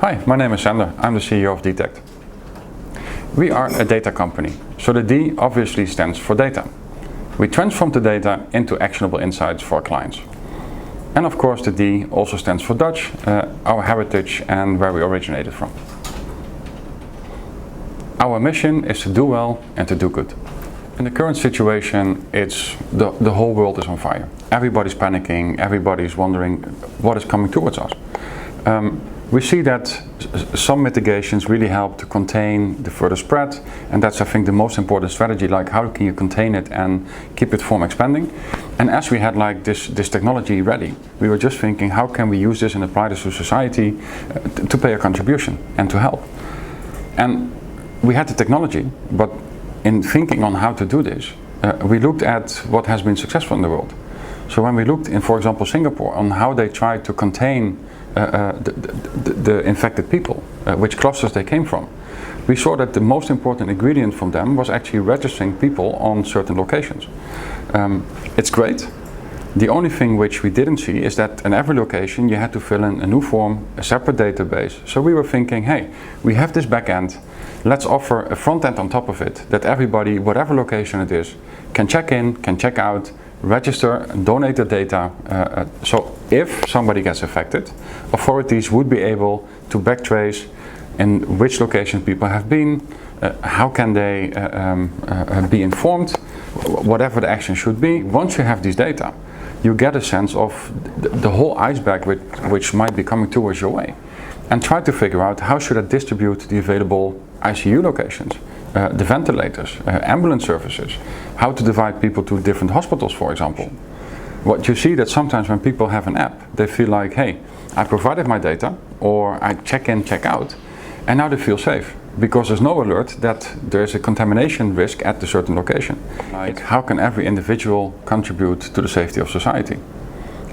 Hi, my name is Sander. I'm the CEO of DTACT. We are a data company, so the D obviously stands for data. We transform the data into actionable insights for our clients. And of course the D also stands for Dutch, our heritage and where we originated from. Our mission is to do well and to do good. In the current situation, it's the whole world is on fire. Everybody's panicking, everybody's wondering what is coming towards us. We see that some mitigations really help to contain the further spread, and that's, I think, the most important strategy, like how can you contain it and keep it from expanding. And as we had like this technology ready, we were just thinking, how can we use this and apply this to society to pay a contribution and to help. And we had the technology, but in thinking on how to do this, we looked at what has been successful in the world. So when we looked in, for example, Singapore, on how they tried to contain the infected people, which clusters they came from, we saw that the most important ingredient from them was actually registering people on certain locations. It's great. The only thing which we didn't see is that in every location you had to fill in a new form, a separate database. So we were thinking, hey, we have this back end, let's offer a front end on top of it, that everybody, whatever location it is, can check in, can check out, register, donate the data. So if somebody gets affected, authorities would be able to backtrace in which location people have been, how can they be informed, whatever the action should be. Once you have these data, you get a sense of the whole iceberg which might be coming towards your way, and try to figure out how should I distribute the available ICU locations, the ventilators, ambulance services, how to divide people to different hospitals, for example. What you see that sometimes when people have an app, they feel like, hey, I provided my data, or I check in, check out, and now they feel safe because there's no alert that there's a contamination risk at a certain location. Like, how can every individual contribute to the safety of society?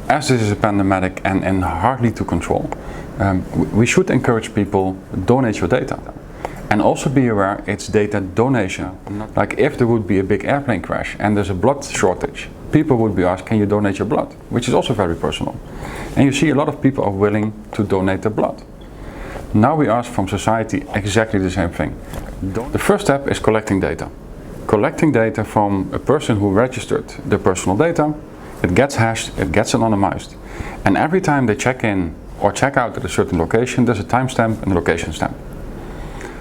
As this is a pandemic and hardly to control, we should encourage people, donate your data. And also be aware, it's data donation. Like if there would be a big airplane crash and there's a blood shortage, people would be asked, can you donate your blood? Which is also very personal. And you see a lot of people are willing to donate their blood. Now we ask from society exactly the same thing. The first step is collecting data. Collecting data from a person who registered their personal data, it gets hashed, it gets anonymized. And every time they check in or check out at a certain location, there's a timestamp and a location stamp.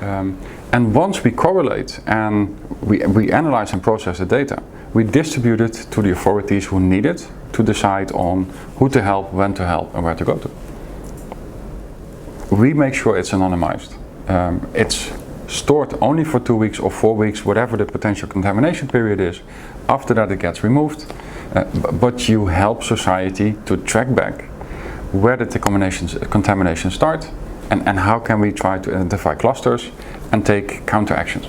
And once we correlate and we analyze and process the data, we distribute it to the authorities who need it to decide on who to help, when to help, and where to go to. We make sure it's anonymized. It's stored only for 2 weeks or 4 weeks, whatever the potential contamination period is. After that it gets removed, but you help society to track back where the contaminations start, and how can we try to identify clusters and take counter actions.